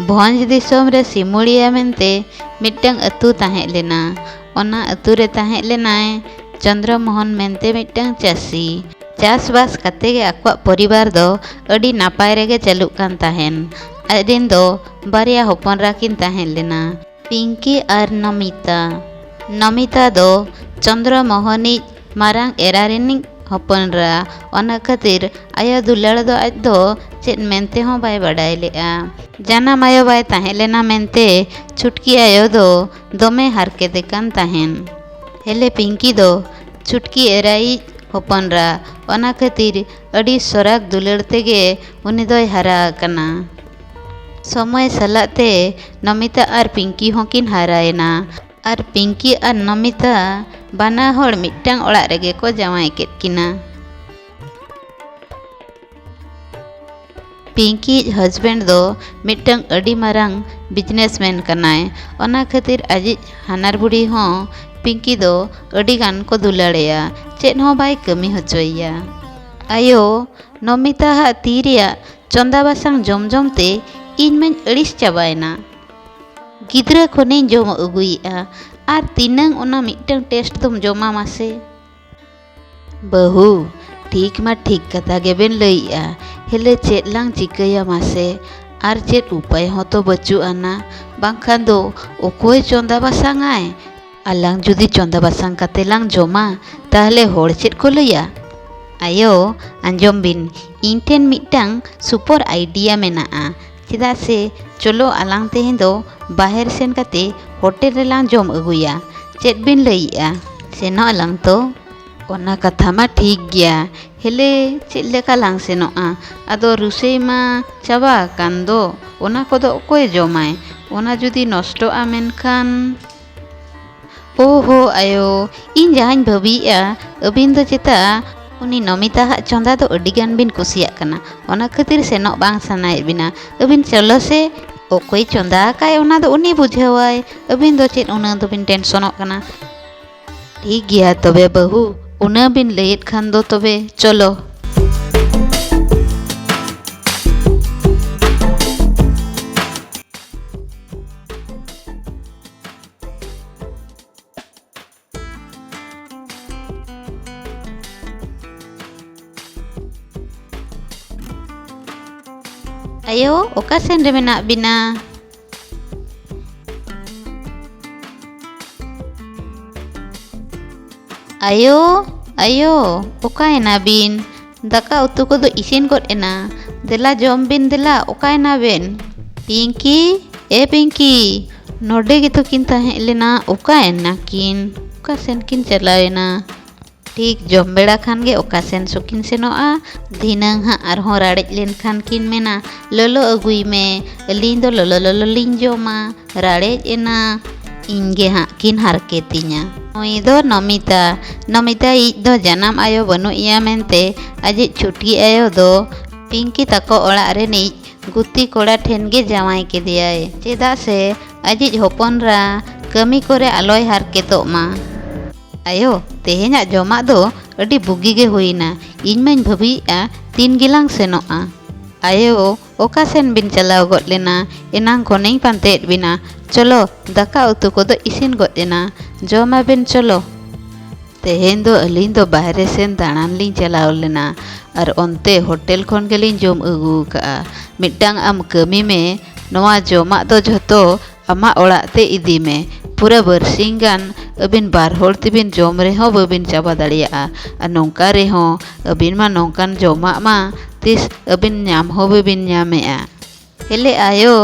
भोंज दिसोम रे सिमुड़िया मेनते मिट्टंग अतु ताहें लेना। ओना अतु रे ताहें लेनाय चंद्रमोहन मेनते मिट्टंग चासी। चासबास कते गे आक्वा परिवार दो अडी नापाय रेगे चलुक कान ताहेन। आदिन दो बारिया होपनरा किन ताहें लेना, पिंकी और नमिता। नमिता दो चंद्रमोहनी मारांग एरारिनी होपनरा। ओना खातिर आयो दुलाड़ दो आज दो चेत मेनते हों बाय बडाय लेआ। जानाम आयो बाय ताहें लेना मेनते छुटकी आयो दो दोमे हारकेते कान ताहेन। हेले पिंकी दो छुटकी एराई होपनरा। ओना खातिर अडी सोराग दुलाड़ तेगे उनी दोय हारा कना। समय सलाते नमिता और पिंकी हों किन हारायना। और पिंकी और नमिता बाना होड़ मिट्टांग ओड़ा रेगे को जावाय केत किना। पिंकी हस्बैंड दो मिट्टांग अडी मारांग बिजनेसमैन कनाय। ओना खातिर आजी हानार बुढ़ी हों पिंकी दो अडी गान को दुलाड़ेया, चेत हों बाय कमी होचोया। आयो नमिता हा तीरिया चंदा बासांग जम जमते इन में अड़िस चाबायना। गिद्रा खोने जम अगुईआ और तीनंग ओना मिट्टंग टेस्ट तुम जमा मासे। बहु ठीक मा ठीक कथा गेबेन लईआ, हेले चेत लांग चिकाया मासे और चेत उपाय हो तो बचु आना। बांखान दो ओकोय चंदा बासांगाय आलांग जुदी चंदा बासांग काते लांग जमा ताहले होड़ चेत को लईआ। आयो आंजम बिन इन ठेन मिट्टंग सुपर आइडिया मेनाआ। चेदा से चलो आलांग तेहें दो बाहर सेन काते होटेल रे लांग जम अगुया। चेत बिन लईआ सेनो आलांग तो? ओना कथा मा ठीक गया, हेले चेत लेका लांग सेनोआ। आदो रुसेई मा चाबा कान दो ओना कोदो ओकोय जमाय। ओना जुदी नष्टोआ मेनखान ओहो आयो इन जहां भाबीआ अबिन दो चेता उनी नमिता हा चंदा दो अडिगान बिन कुसिया कना। ओना खातिर सेनो बांग सानाय बिना। अबिन चलो से ओकोय चंदा काय ओना दो उनी बुझावाय। अबिन दो चेत उना दो बिन टेंशनोक कना। ठीक गया तबे बहु उना बिन लयेत खान दो तबे चलो। आयो ओका सेन रे मेना बिना? आयो आयो ओकायना बिन? दाका उतु को दो इसिन गोद एना, देला जम बिन देला ओकायना बेन? पिंकी ए पिंकी नोडे गे तो किन ताहें लेना ओकायना किन? ओका सेन किन चलावेना? ठीक जम बेड़ा खान गे ओका सेन सुकिन सेनोआ। धिनंग हा आरहों राड़ेज लेन खान किन मेना ललो अगुई में अलिन दो ललो ललो लिन जमा राड़ेज एना इनगे हाँ किन हारकेतिnya। नोई दो नमिता। नमिता इज दो जनाम आयो बनु इया मेनते आजे छुटकी आयो दो पिंकी ताको ओड़ा रे निज गुत्ती कोड़ा ठेन गे जावाय के दियाय। चेदा से आजिज होपनरा कमी करे आलोय हारकेतो मा। आयो तेहेना जमा दो अडी बुगी गे होइना। इन में भाबीआ तीन गिलांग सेनोआ। आयो ओका सेन बिन चलाव गोद लेना? एनांग कोनेई पांतेत बिना। चलो दाका उतु को दो इसिन गोद एना, जमा बिन चलो। तेहेन दो अलिन दो बाहरे सेन दाणान लिन चलाव लेना और ओनते होटेल खोन गेलिन जम अगु का। मिट्टांग आम कमी में नोआ जमा दो झतो आमा ओड़ा ते इदी में। पूरा बरसिंग गान अबिन बार होड़ तिबिन जम रे हो बबिन चाबा दाड़िया। और नौका रे हो अबिन मा नौकान जमा मा तिस अबिन नाम हो बबिन नामेआ। हेले आयो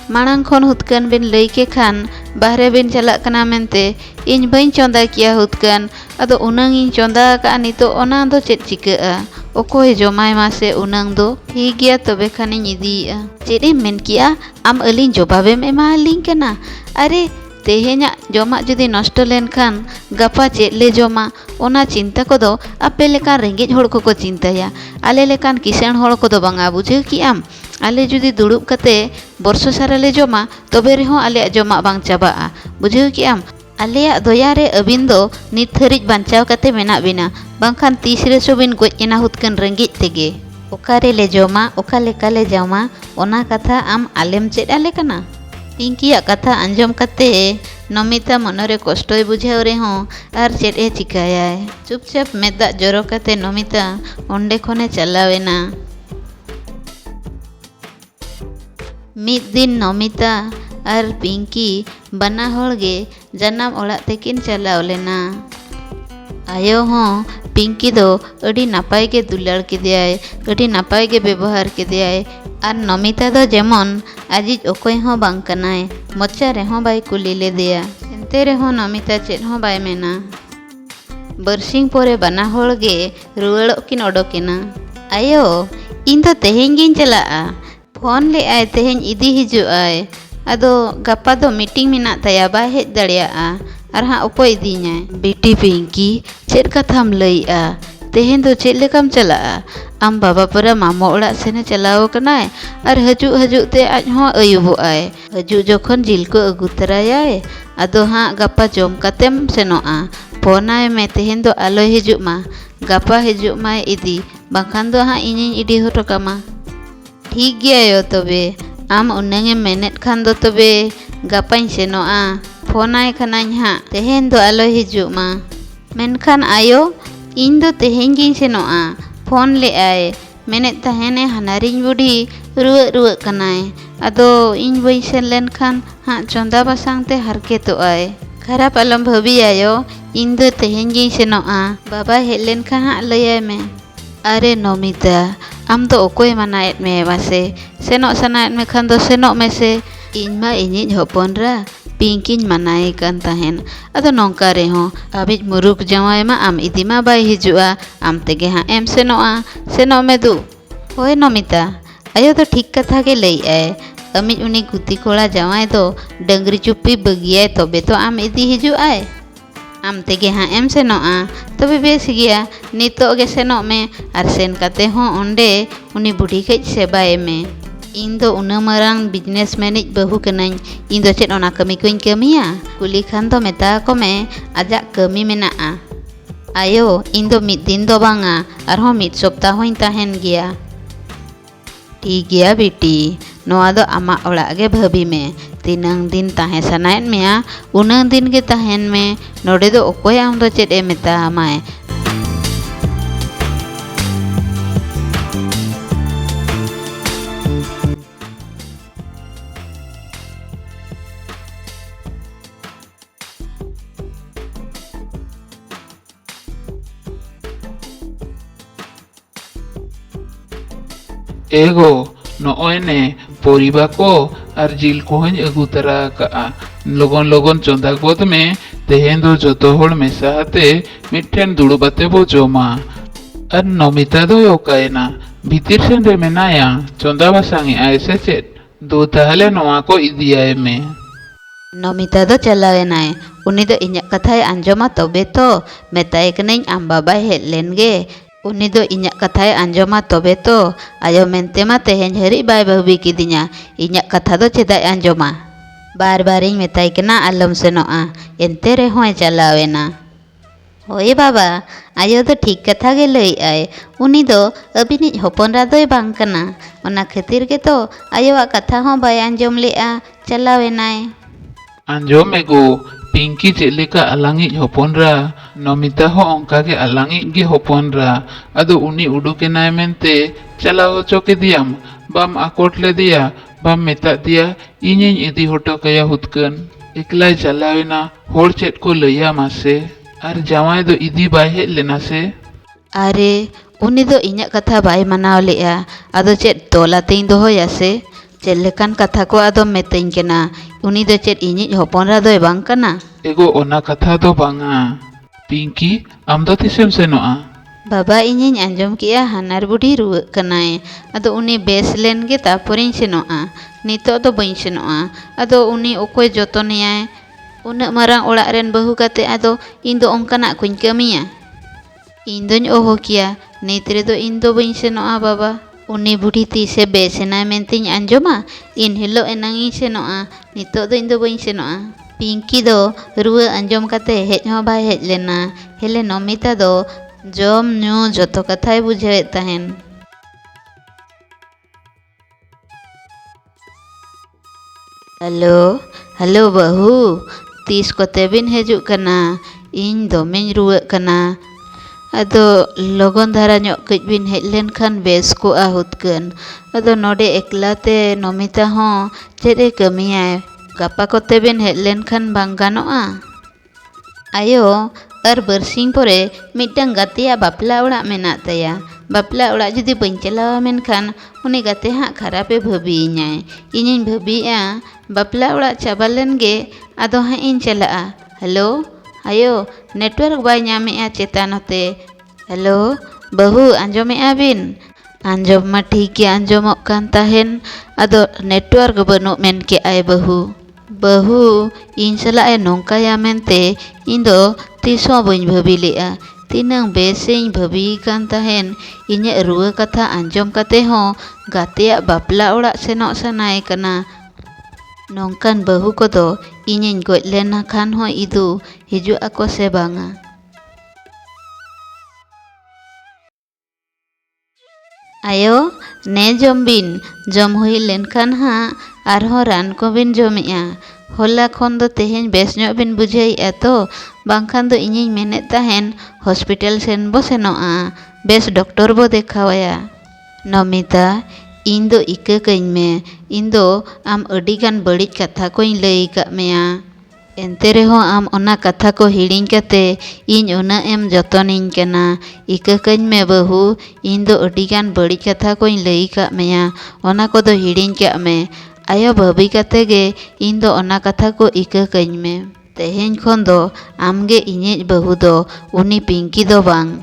मांग खन हुतकन बिन लई के खान बाहरे बिन चला कना मेनते इन बइन चंदा किया हुतकन। अदो उनंग इन चंदा का नितो ओना दो चेत चिकाआ? ओकोय जमाय मासे उनंग दो? ठीक गया तबे खानिन इदिया। चेत एम मेन किया आम अलिन जवाबेम एमा लिंग कना? अरे तेहेना जमा जुदी नष्ट लेन खान गपा चेत ले जमा ओना चिंता को दो आपे लेकान रेंगेज होड़ को चिंताया। आले लेकान किसान होड़ को दो बांगा बुझे कि आम आले जुदी दुड़ुब कते बरसो सारा ले जमा तबे रेहों आले जमा बांग चाबाआ। बुझे कि आम आलेया दया रे अबिन दो नित थरिज बांचाव कते मेना बिना, बांखान तीस रे सो बिन गोज एना हुतकन रेंगेज तेगे। ओकारे ले जमा ओका लेका ले जमा ओना कथा आम आलेम चेद आले कना। पिंकिया कथा आंजम कते नमिता मनरे कष्टय बुझाव रेहों आर चेद ए चिकायाय। चुपचाप मेदा जरो कते नमिता ओंडे खने चलावेना। मिद दिन नमिता और पिंकी बना होड़गे जन्म ओड़ाग तेकिन चलाव लेना। आयो हों पिंकी दो अड़ी नापाय के दुलाड़ केदेयाय, अड़ी नापाय के व्यवहार केदेयाय और नमिता दो जेमन आजिज ओकोय हों बांग कनाय, मोचा रेहों बाय कुली लेदेया। एंते रेहों नमिता चेद हों बाय मेना। बरसिंग पोरे बना होड़गे रुवाड़ोग किन ओडोकेना। आयो इन तो तेहेñ गिन चलाआ, फोन ले आए तेहेñ इदी हिजुग आए, अदो गप्पा दो मीटिंग मेनाग ताया बाय हेज दाड़ेयाआ और हाँ ओकोय इदीኛय। बेटी पिंकी चेद कथाम लईआ, तेहेñ दो चेद लेकाम चलाआ? आम बाबा परा मामो ओड़ाग सेने चलाव कनाय और हजुग हजुग ते आज हों अयुबोग आय। हजुग जोखन जिल को अगु तरायाय, अदो हाँ गप्पा जम कतेम सेनोआ। फोनाय मे तेहेñ दो आलोय हिजुग मा, गप्पा हिजुग माय इदी, बांखान दो हाँ इñिñ इदी होटो कामा। ठीक गया यो तबे आम उन्नंगे मेनेट खान दो तबे गपाñ सेनोआ। फोनाय खानाñ हाँ तेहेñ दो आलोय हिजुग मा। मेनखान आयो इन दो तेहेñ गिñ सेनोआ, फोन ले आए मेनेट ताहेने हानारिñ बुढ़ी रुवाग रुवाग कनाय, अदो इन बई सेन लेनखान हाँ चोंदा बासांग ते हारकेतोग आय। खराब आलम भाबी आयो, इन दो तेहेñ गिñ सेनोआ, बाबा हेज लेनखान हाँ लयाय मे। अरे नमिता आम दो ओकोय मनाएद मे मासे, सेनोग सानाएद मे खान दो सेनोग मेसे। इन मा इñिज होपनरा पिंकिñ मनाए कान ताहेन, अदो नोंका रेहों आबिज मुरुक जावाय मा आम इदी मा बाय हिजुआ, आम तेगे हाँ एम सेनोआ, सेनोग मे दु। होय नमिता आयो तो ठीक कथा गे लईआय, अमिज उनी गुती कोड़ा जावाय दो डंगरी चुप्पी बगियाय तबे तो आम इदी हिजुग आय। आम तेगे हाँ एम सेनोआ तबे बेस गया, नितोग गे सेनोग मे और सेन काते हों ओंडे उनी बुढ़ी केज सेबाय मे। इन दो उना मारांग बिजनेसमैनिज बहु कनाñ, इन दो चेद ओना कमी कोñ कमिया? कुली खान दो मेता को मे आजाग कमी मेनाआ। आयो इन दो मिद दिन दो बांगा आरहों मिद सप्ताह होñ ताहेन गया। ठीक गया बेटी, नोआ दो आमा ओड़ाग गे भाबी मे, तीनांग दिन ताहें सनाएद मेया उनांग दिन गे ताहेन मे, नोडे दो ओकोय आम दो चेद ए मेता आमाय। एगो नॉय ने परिबा को और जिल को हन अगु तरा का लोगन लोगन चंदा गोद में तेहेñ दो जतो होड़ मेसा हाते मिठेन दुड़ुबाते बो जमा। और नमिता दो ओकायना भीतिर सेन रे मेनाया चंदा बासांगे आय से चेद दो ताहले नोआ को इदियाय मे। नमिता दो चलावेनाय, उनी दो इñाग कथाय आंजोमा तबे तो मेताय कनाñ आम बाबाय हेज लेनगे, उनी दो इñाग कथाय आंजोमा तबे तो आयो मेनते मा तेहेñ हरी बाय भाबी किदिñा, इñाग कथा दो चेदाय आंजोमा। बार बारिñ मेताय कना आलम सेनोआ, एनते रेहोंय चलावेना। होय बाबा आयो दो ठीक कथा गे लईआय, उनी दो अबिनिज होपनरा दोय बांग कना, ओना खातिर गे तो आयोआग कथा हों बाय आंजोम लेआ, चलावेनाय। आंजोम एगो पिंकी चेलेका अलांगिज होपनरा, नमिता हो ओंका के अलांगिज गे होपनरा, अदो उनी उडुकेनाय मेनते चलाव होचो केदियाम, बाम आकोट लेदिया, बाम मेता दिया इñिñ इदी होटो कया हुतकन। एकलाय चलावेना होड़ चेद को लईया मासे, और जावाय दो इदी बाय हेज लेना से। अरे उनी दो इñाग कथा बाय मनाव लेआ, अदो चेद तोलातेñ दोहोया से? चेद लेकान कथा को आदो मेताñ कना, उनी दो चेद इñिज होपनरा दोय बांग कना? एगो ओना कथा दो बांगा। पिंकी आम दो तिसेम सेनोआ? बाबा इñिñ आंजोम किया हानार बुढ़ी रुवाग कनाय, अदो उनी बेस लेन गे तारपोरिñ सेनोआ, नितो दो बई सेनोआ, अदो उनी ओकोय जतनेयाय? उनाग मारांग ओड़ाग रेन बहु काते अदो इन दो ओंकानाग कोñ कमिया? इन दोñ ओहो किया, नित रे दो इन दो बई सेनोआ बाबा। उनी बुढ़ी तीसे बेसेनाय मेनतेñ आंजोमा, इन हिलो एनांगिñ सेनोआ, नितो दो इन दो बई सेनोआ। पिंकी दो रुवाग आंजोम काते हेज हों बाय हेज लेना, हेले नमिता दो जम ᱧᱩ जतो कथाय बुझावेद ताहेन। हेलो हेलो बहू तीस कोते बिन हेजुग कना इन दोमें रुआग कना अदो लगन धारा ᱧᱚᱜ कज बिन हेज लेन खान बेस कोआ हुतकन अदो नोडे एकलाते नमिता हो चेदे कमियाय गापा कोते बिन हेज लेन खान बांग गानोआ आयो और बरसिंग पोरे मिटंग गातिया बापला ओड़ा मेना तया बापला ओड़ा जुदी बइन चलावा मेनखान उनी गाते हाँ खरापे भाबियाय इनिन भाबिया बापला ओड़ा चाबा लेनगे आदो हाँ इन चलाआ हेलो आयो नेटवर्क बाय नामेआ चेतान होते हेलो बहू आंजोमेआ बिन आंजोम मा ठीक गे आंजोमोग कान ताहेन आदो नेटवर्क बनु मेन के आय बहू इन सलाए नोंकाया मेनते इन दो तीसों बइन भाबी लेआ तीनंग बेसिंग भाबी कान ताहेन इन्या रुआ कथा आंजोम कते हो गातेया बापला ओड़ा सेनोग सानाय कना नोंकान बहू कोदो इनिन गोज लेना खान हो इदु हिजु आको से बांगा आयो ने जम बिन जम हुई लेनखान हाँ आरहो रान को बिन जमेआ होला खन दो तेहेन बेस ᱧᱚᱜ बिन बुझाइआ तो बांखान दो इनिन मेनेत ताहेन हॉस्पिटल सेन बो सेनोआ बेस डॉक्टर बो देखावाया नमिता इन दो इका कइñ मे इन दो आम अडिगान बड़िज कथा कोई लई काग मेया एनते रेहो आम ओना कथा को हिड़िñ कते इन ओना एम जतनिñ कना इका कइñ मे बहू इन दो अडिगान बड़िज कथा कोई लई काग मेया ओना कोदो हिड़िñ काग मे आयो भाबी कते गे इन दो ओना कथा को इका कइñ मे तेहेñ खन दो आमगे इñेज बहू दो उनी पिंकी दो बांग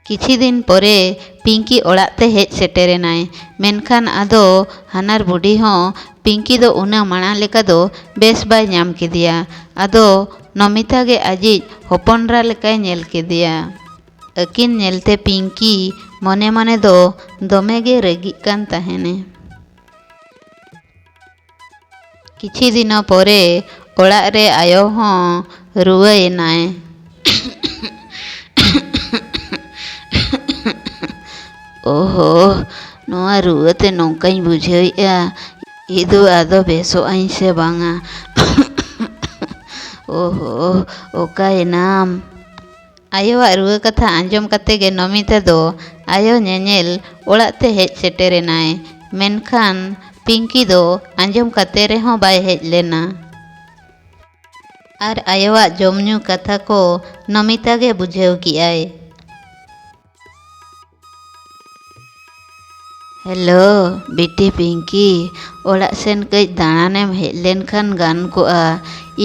किछि दिन परे पिंकी ओड़ाते हेज सेटेरेनाय मेनखान आदो हानार बुढ़ी हो पिंकी दो उना माणा लेका दो बेस बाय नाम केदिया आदो नमिता गे आजिज होपनरा लेकाय नेल केदिया अकिन नेलते पिंकी मने मने दो दोमे गे रेगी कान ताहेने किछि दिन परे ओड़ा रे आयो हो रुआयनाय ओहो नोआ रुआते नोंकाñ बुझाइआ इदु आदो बेसोआñ से बांगा ओहो ओकायनाम आयोआ रुआ कथा आंजोम कते गे नमिता दो आयो ñeñel ओड़ाते हेज सेटेरेनाय मेनखान पिंकी दो आंजोम कते रेहों बाय हेज लेना आर आयोआ जमन्यू कथा को नमिता गे बुझाव किआय हेलो बिटी पिंकी ओड़ा सेन कई दाणानेम हेज लेनखान गान कोआ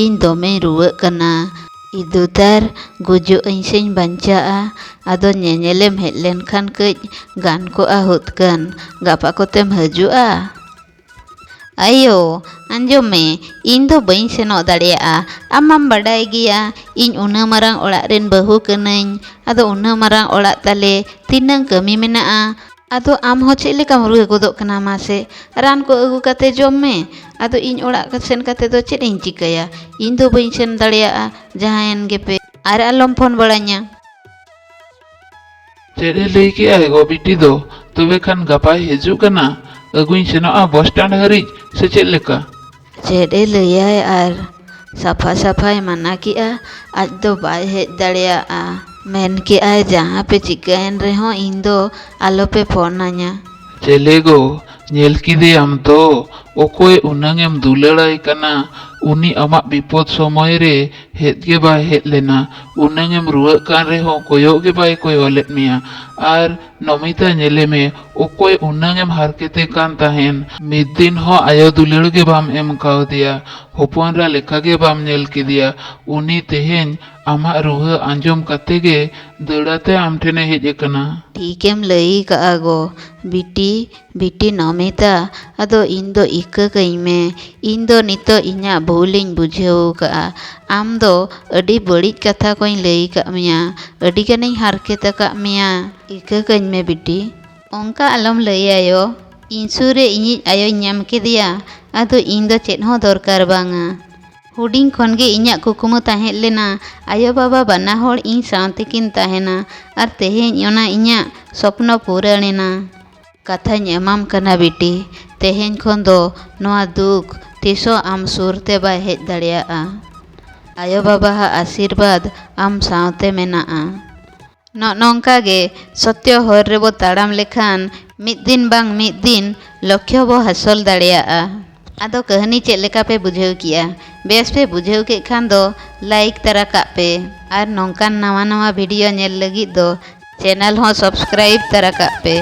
इन दोमे रुआग कना इदुतार गुजु अइसेñ बांचाआ आदो ñeñelem हेज लेनखान कई गान कोआ हुतकन गापा कोतेम हजुआ आयो आंजोम मे इन दो बइन सेनो दाड़ेयाआ आमाम बाडाय गिया इन उना मारांग ओड़ा रेन बहू कनाñ आदो उना मारांग ओड़ा ताले तिनांग कमी मेनाआ आदो आम हो चेद लेकाम रुआ गोदोग कना मासे रान को अगु कते जम मे आदो इन ओड़ा सेन कते दो चेद इन चिकाया इन दो बइन सेन दाड़ेयाआ जहायन गेपे आर आलम फोन बड़ाña चेड़े लई के आए गो बिटी दो तबे खान गापाय हिजुग कना अगुñ सेनोआ बस स्टैंड हरिज से चेद लेका चेड़े लैयाय आर साफा साफाय माना किआ आज दो बाय हेज दाड़ेयाआ मेन के आए जहाँ पे चिकायन रेहो इन दो आलो पे फोन आña चेले गो नेल किदेयाम तो ओकोय उनांगेम दुलाड़ाय कना उनी आमा विपद समय रे हेज गे बाय हेज लेना उनांगेम रुआग कान रेहो कोयोग गे बाय कोयोलेद मेया आर नमिता नेले में ओकोय उनांगेम हारकेते कान ताहेन मिद दिन हो आयो दुलाड़ गे बाम एम कावदिया होपनरा लेखा गे बाम नेल किदिया उनी तेहेñ आमा रुआ आंजोम कते गे दौड़ाते आम ठेने हेज कना ठीकेम लई काआ गो बिटी बिटी नमिता आदो इन दो इका कइñ मे इन दो नितो इñा भूलिñ बुझाव काआ आम दो अडी बड़िज कथा कोई लई काग मेया अडी गानिñ हारकेत काग मेया इका कइñ मे बिटी ओंका आलम लई आयो इन सुरे इñिज आयो ñाम केदिया आदो इन दो चेद हो दरकार बांगा हुडिंग खनगे इñा कुकुमु ताहें लेना आयो बाबा बाना होड़ इन सावते किन ताहेना आर तेहेñ ओना इñा स्वप्न पूरणेना कथाñ एमाम कना बिटी तेहेñ खन दो नोआ दुख तिसों आम सुरते बाय हेज दाड़ेयागा। आयो बाबाहा आशीर्वाद आम सावते मेनागा। नोंका गे सत्य हर रेबो ताड़ाम लेखान मिद दिन बांग मिद दिन लक्ष्य बो हासिल दाड़ेयागा। आदो कहानी चेद लेका पे बुझेव किया बेस पे बुझेव के खान दो लाइक तरा काग पे और नोंकान नवा नवा वीडियो नेल लगिद दो चैनल हो सब्सक्राइब तरा काग पे।